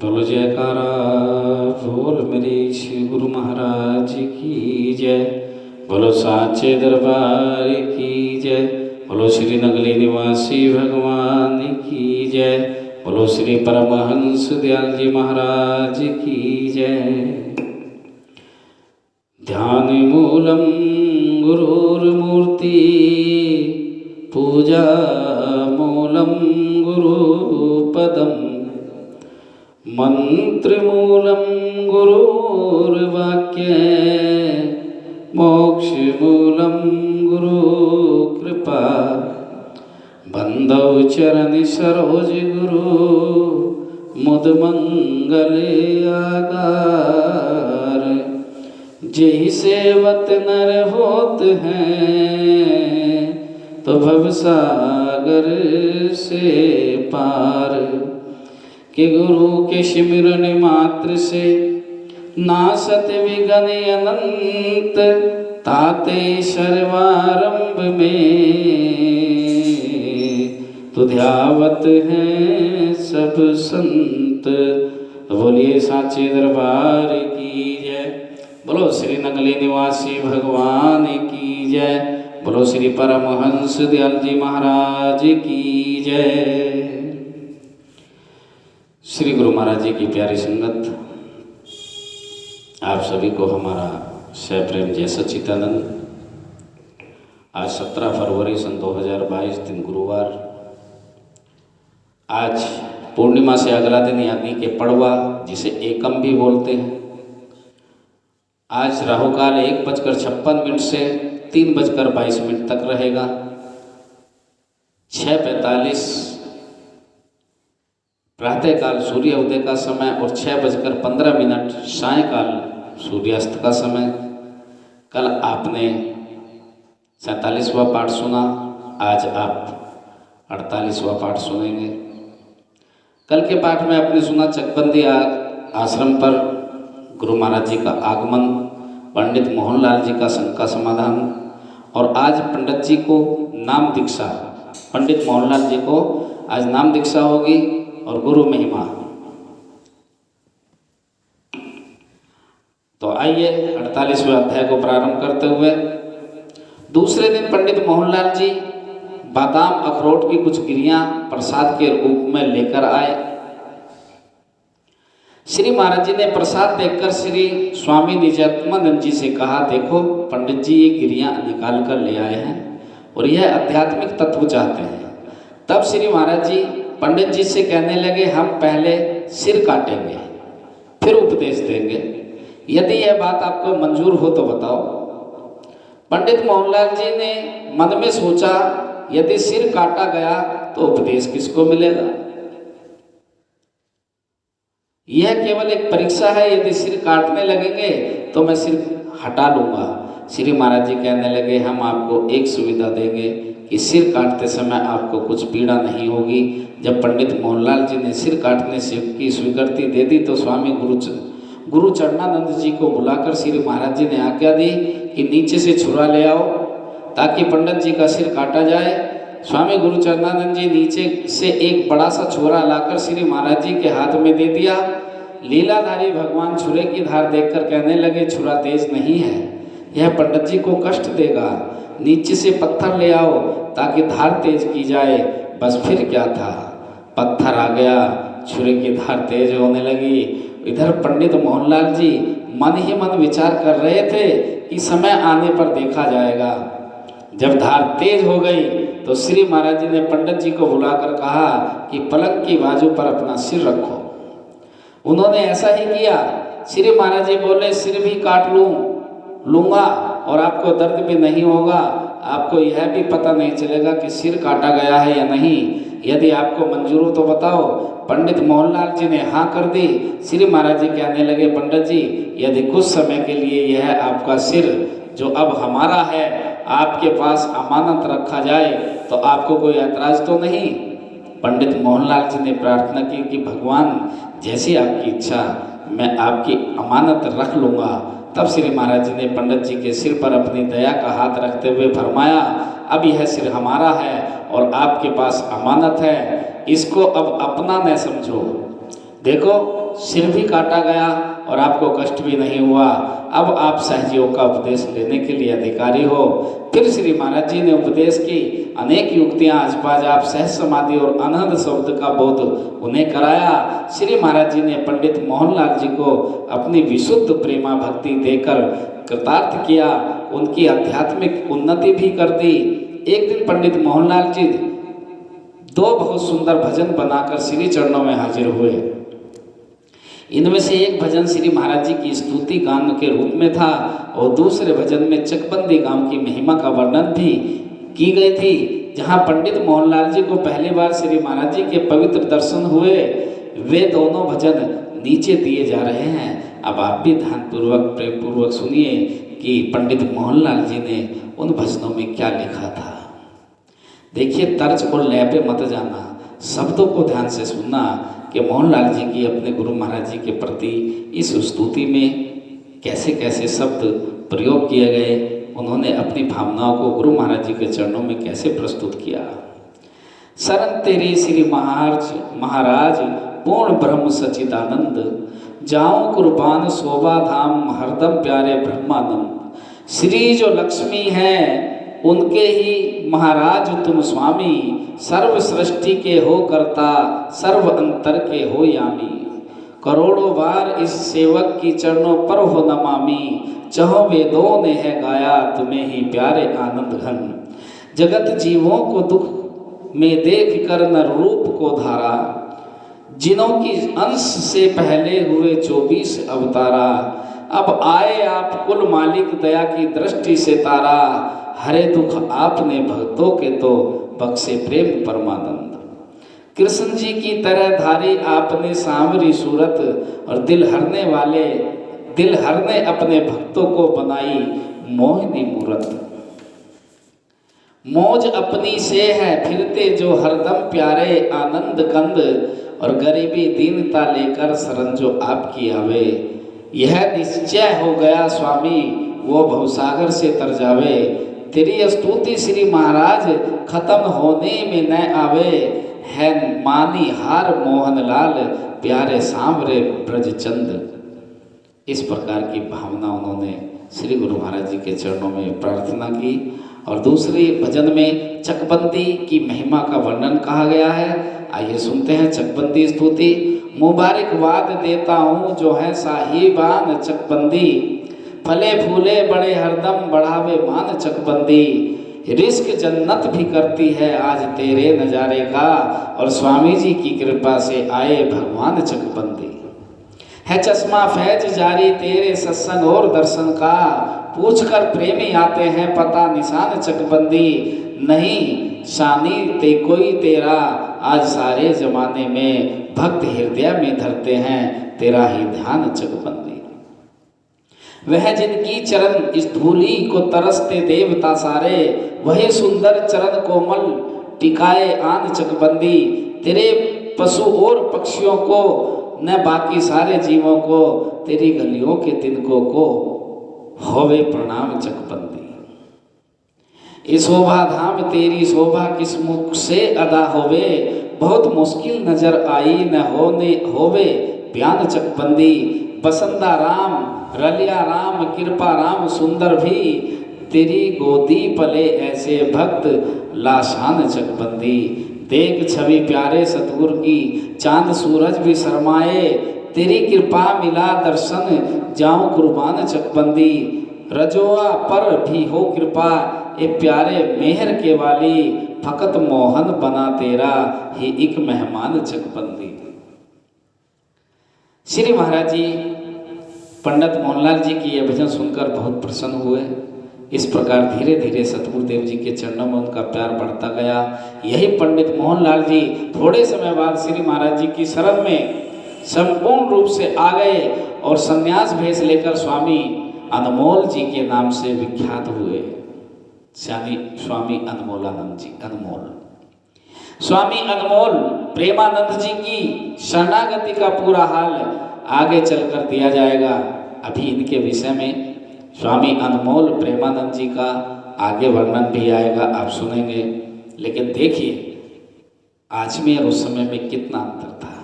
बोलो जयकारा बोल मेरे श्री गुरु महाराज की जय। बोलो साचे दरबार की जय। बोलो श्री नगली निवासी भगवान की जय। बोलो श्री परमहंस दयाल जी महाराज की जय। ध्यान मूलम गुरुर्मूर्ति पूजा मूलम गुरुपदम मंत्रमूलं गुरुर्वाक्य मोक्षमूलं गुरुकृपा बंदौ चरण सरोज गुरु मुदमंगले आगार। जेहि सेवत नर होत हैं तो भवसागर से पार। कि गुरु के सिमरन मात्र से नासत विघ्न अनंत ताते सर्वारंभ में तो ध्यावत हैं सब संत। तो बोलिए साचे दरबार की जय। बोलो श्री नगली निवासी भगवान की जय। बोलो श्री परमहंस दयाल जी महाराज की जय। श्री गुरु महाराज जी की प्यारी संगत, आप सभी को हमारा सप्रेम जय सच्चिदानंद। आज 17 फरवरी सन 2022 दिन गुरुवार। आज पूर्णिमा से अगला दिन यानी कि पड़वा, जिसे एकम भी बोलते हैं। आज राहुकाल 1:56 से 3:22 तक रहेगा। 6:45 प्रातःकाल सूर्य उदय का समय और 6:15 सायंकाल सूर्यास्त का समय। कल आपने 47वां पाठ सुना, आज आप 48वां पाठ सुनेंगे। कल के पाठ में आपने सुना चकबंदी आश्रम पर गुरु महाराज जी का आगमन, पंडित मोहनलाल जी का शंका समाधान, और आज पंडित जी को नाम दीक्षा, पंडित मोहनलाल जी को आज नाम दीक्षा होगी और गुरु महिमा। तो आइए 48वें अध्याय को प्रारंभ करते हुए, दूसरे दिन पंडित मोहनलाल जी बादाम अखरोट की कुछ गिरियां प्रसाद के रूप में लेकर आए। श्री महाराज जी ने प्रसाद देखकर श्री स्वामी निजात्मानंद जी से कहा, देखो पंडित जी ये गिरियां निकाल कर ले आए हैं और यह आध्यात्मिक तत्व चाहते हैं। तब श्री महाराज जी पंडित जी से कहने लगे, हम पहले सिर काटेंगे फिर उपदेश देंगे, यदि यह बात आपको मंजूर हो तो बताओ। पंडित मोहनलाल जी ने मन में सोचा, यदि सिर काटा गया तो उपदेश किसको मिलेगा। यह केवल एक परीक्षा है, यदि सिर काटने लगेंगे तो मैं सिर हटा लूंगा। श्री महाराज जी कहने लगे, हम आपको एक सुविधा देंगे कि सिर काटते समय आपको कुछ पीड़ा नहीं होगी। जब पंडित मोहनलाल जी ने सिर काटने से की स्वीकृति दे दी तो स्वामी गुरु चरणानंद जी को बुलाकर श्री महाराज जी ने आज्ञा दी कि नीचे से छुरा ले आओ ताकि पंडित जी का सिर काटा जाए। स्वामी गुरु चरणानंद जी नीचे से एक बड़ा सा छुरा लाकर श्री महाराज जी के हाथ में दे दिया। लीलाधारी भगवान छुरे की धार देखकर कहने लगे, छुरा तेज नहीं है, यह पंडित जी को कष्ट देगा। नीचे से पत्थर ले आओ ताकि धार तेज की जाए। बस फिर क्या था, पत्थर आ गया, छुरे की धार तेज होने लगी। इधर पंडित मोहनलाल जी मन ही मन विचार कर रहे थे कि समय आने पर देखा जाएगा। जब धार तेज हो गई तो श्री महाराज जी ने पंडित जी को बुलाकर कहा कि पलंग की बाजू पर अपना सिर रखो। उन्होंने ऐसा ही किया। श्री महाराज जी बोले, सिर भी काट लूँगा और आपको दर्द भी नहीं होगा, आपको यह भी पता नहीं चलेगा कि सिर काटा गया है या नहीं। यदि आपको मंजूर हो तो बताओ। पंडित मोहनलाल जी ने हाँ कर दी। श्री महाराज जी कहने लगे, पंडित जी यदि कुछ समय के लिए यह आपका सिर जो अब हमारा है आपके पास अमानत रखा जाए तो आपको कोई ऐतराज तो नहीं। पंडित मोहनलाल जी ने प्रार्थना की कि भगवान जैसी आपकी इच्छा, मैं आपकी अमानत रख लूँगा। तब श्री महाराज जी ने पंडित जी के सिर पर अपनी दया का हाथ रखते हुए फरमाया, अब यह सिर हमारा है और आपके पास अमानत है, इसको अब अपना न समझो। देखो सिर भी काटा गया और आपको कष्ट भी नहीं हुआ, अब आप सहजयोग का उपदेश लेने के लिए अधिकारी हो। फिर श्री महाराज जी ने उपदेश की अनेक युक्तियां आजपाज आप सहज समाधि और अनहद शब्द का बोध उन्हें कराया। श्री महाराज जी ने पंडित मोहनलाल जी को अपनी विशुद्ध प्रेमा भक्ति देकर कृतार्थ किया, उनकी आध्यात्मिक उन्नति भी कर दी। एक दिन पंडित मोहनलाल जी 2 बहुत सुंदर भजन बनाकर श्री चरणों में हाजिर हुए। इनमें से एक भजन श्री महाराज जी की स्तुति गान के रूप में था और दूसरे भजन में चकबंदी गांव की महिमा का वर्णन भी की गई थी। जहां पंडित मोहनलाल जी को पहली बार श्री महाराज जी के पवित्र दर्शन हुए, वे दोनों भजन नीचे दिए जा रहे हैं। अब आप भी ध्यानपूर्वक प्रेम पूर्वक सुनिए कि पंडित मोहनलाल जी ने उन भजनों में क्या लिखा था। देखिए, तर्ज और लय पे मत जाना, शब्दों को ध्यान से सुनना कि मोहनलाल जी की अपने गुरु महाराज जी के प्रति इस स्तुति में कैसे कैसे शब्द प्रयोग किए गए, उन्होंने अपनी भावनाओं को गुरु महाराज जी के चरणों में कैसे प्रस्तुत किया। शरण तेरी श्री महाराज पूर्ण ब्रह्म सचिदानंद, जाऊं कुर्बान शोभा धाम हरदम प्यारे ब्रह्मानंद। श्री जो लक्ष्मी है उनके ही महाराज तुम स्वामी, सर्व सृष्टि के हो करता सर्व अंतर के हो यामी। करोड़ों बार इस सेवक की चरणों पर हो नमामि, चहो वेदों ने है गाया तुम्हें ही प्यारे आनंद घन। जगत जीवों को दुख में देख कर न रूप को धारा, जिनों की अंश से पहले हुए 24 अवतारा। अब आए आप कुल मालिक दया की दृष्टि से तारा, हरे दुख आपने भक्तों के तो बख्शे प्रेम परमानंद। कृष्ण जी की तरह धारी आपने सांवरी सूरत, और दिल हरने अपने भक्तों को बनाई मोहिनी मूरत। मौज अपनी से है फिरते जो हरदम प्यारे आनंद कंद, और गरीबी दीनता लेकर शरण जो आपकी आवे। यह निश्चय हो गया स्वामी वो भवसागर से तर जावे। तेरी स्तुति श्री महाराज खत्म होने में न आवे, है मानी हार मोहनलाल प्यारे सांवरे ब्रजचंद। इस प्रकार की भावना उन्होंने श्री गुरु महाराज जी के चरणों में प्रार्थना की। और दूसरे भजन में चकबंदी की महिमा का वर्णन कहा गया है। आइए सुनते हैं चकबंदी स्तुति। मुबारकबाद देता हूँ जो है साहिबान चकबंदी, फले फूले बड़े हरदम बढ़ावे मान चकबंदी। रिस्क जन्नत भी करती है आज तेरे नज़ारे का, और स्वामी जी की कृपा से आए भगवान चकबंदी। है चश्मा फैज जारी तेरे सत्संग और दर्शन का, पूछकर प्रेमी आते हैं पता निशान चकबंदी। नहीं शानी ते कोई तेरा आज सारे जमाने में, भक्त हृदय में धरते हैं तेरा ही ध्यान चकबंदी। वह जिनकी चरण इस धूली को तरसते देवता सारे, वही सुंदर चरण कोमल टिकाए आन चकबंदी। तेरे पशु और पक्षियों को न बाकी सारे जीवों को, तेरी गलियों के तिनकों को होवे प्रणाम चकबंदी। इस शोभा धाम तेरी शोभा किस मुख से अदा होवे, बहुत मुश्किल नजर आई न होवे बयान चकबंदी। बसंदा राम रलिया राम कृपा राम सुंदर भी, तेरी गोदी पले ऐसे भक्त लाशान चकबंदी। देख छवि प्यारे सतगुरु की चांद सूरज भी शर्माए, तेरी कृपा मिला दर्शन जाऊं कुर्बान चकबंदी। रजोआ पर भी हो कृपा ए प्यारे मेहर के वाली, फकत मोहन बना तेरा ही एक मेहमान चकबंदी। श्री महाराज जी पंडित मोहनलाल जी की यह भजन सुनकर बहुत प्रसन्न हुए। इस प्रकार धीरे धीरे सतगुरुदेव जी के चरणों में उनका प्यार बढ़ता गया। यही पंडित मोहनलाल जी थोड़े समय बाद श्री महाराज जी की शरण में संपूर्ण रूप से आ गए और संन्यास भेष लेकर स्वामी अनमोल जी के नाम से विख्यात हुए। स्वामी अनमोलानंद जी, अनमोल स्वामी अनमोल प्रेमानंद जी की शरणागति का पूरा हाल आगे चलकर दिया जाएगा। अभी इनके विषय में स्वामी अनमोल प्रेमानंद जी का आगे वर्णन भी आएगा, आप सुनेंगे। लेकिन देखिए आज में और उस समय में कितना अंतर था।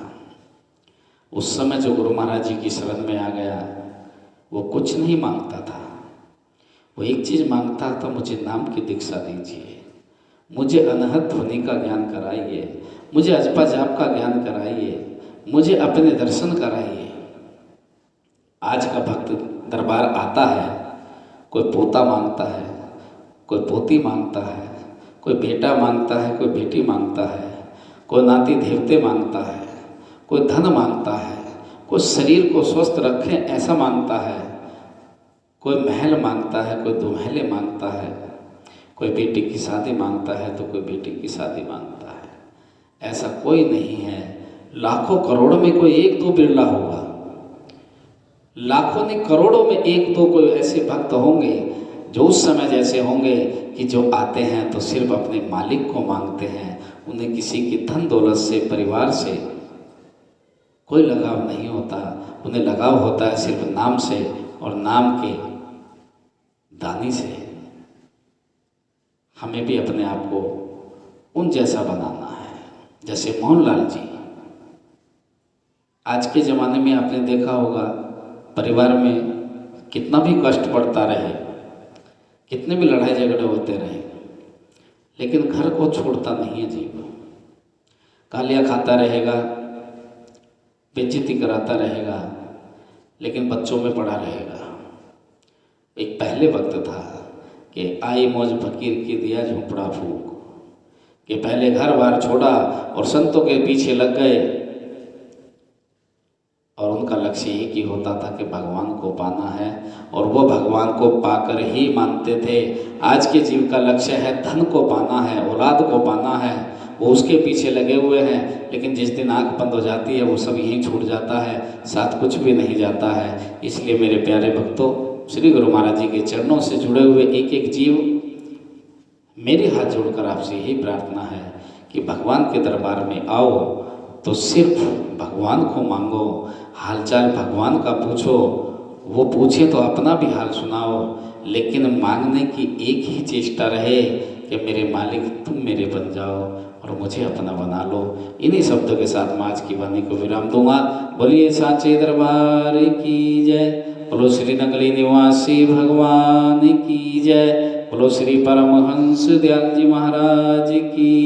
उस समय जो गुरु महाराज जी की शरण में आ गया वो कुछ नहीं मांगता था, वो एक चीज़ मांगता था, मुझे नाम की दीक्षा दीजिए, मुझे अनहद ध्वनि का ज्ञान कराइए, मुझे अजपा जाप का ज्ञान कराइए, मुझे अपने दर्शन कराइए। आज का भक्त दरबार आता है, कोई पोता मांगता है, कोई पोती मांगता है, कोई बेटा मांगता है, कोई बेटी मांगता है, कोई नाती देवते मांगता है, कोई धन मांगता है, कोई शरीर को स्वस्थ रखें ऐसा मांगता है, कोई महल मांगता है, कोई दुमहले मांगता है, कोई बेटी की शादी मांगता है तो कोई बेटी की शादी मांगता है। ऐसा कोई नहीं है, लाखों करोड़ों में कोई एक दो बिरला होगा, लाखों नहीं करोड़ों में एक दो कोई ऐसे भक्त होंगे जो उस समय जैसे होंगे कि जो आते हैं तो सिर्फ अपने मालिक को मांगते हैं, उन्हें किसी की धन दौलत से, परिवार से कोई लगाव नहीं होता, उन्हें लगाव होता है सिर्फ नाम से और नाम के दानी से। हमें भी अपने आप को उन जैसा बनाना है जैसे मोहनलाल जी। आज के ज़माने में आपने देखा होगा, परिवार में कितना भी कष्ट पड़ता रहे, कितने भी लड़ाई झगड़े होते रहे, लेकिन घर को छोड़ता नहीं है जीव। गालियाँ खाता रहेगा, बेइज्जती कराता रहेगा, लेकिन बच्चों में पड़ा रहेगा। एक पहले वक्त था कि आई मौज फकीर की दिया झोंपड़ा फूक, कि पहले घर बार छोड़ा और संतों के पीछे लग गए और उनका लक्ष्य एक ही होता था कि भगवान को पाना है और वो भगवान को पाकर ही मानते थे। आज के जीव का लक्ष्य है धन को पाना है, औलाद को पाना है, वो उसके पीछे लगे हुए हैं, लेकिन जिस दिन आँख बंद हो जाती है वो सब यहीं छूट जाता है, साथ कुछ भी नहीं जाता है। इसलिए मेरे प्यारे भक्तों, श्री गुरु महाराज जी के चरणों से जुड़े हुए एक एक जीव, मेरे हाथ जोड़कर आपसे यही प्रार्थना है कि भगवान के दरबार में आओ तो सिर्फ भगवान को मांगो, हालचाल भगवान का पूछो, वो पूछे तो अपना भी हाल सुनाओ, लेकिन मांगने की एक ही चेष्टा रहे कि मेरे मालिक तुम मेरे बन जाओ और मुझे अपना बना लो। इन्हीं शब्दों के साथ मैं आज की वाणी को विराम दूंगा। बोलिए साचे दरबार की जय, बोलो श्री नगली निवासी भगवान की जय, बोलो श्री परमहंस दयाल जी महाराज की।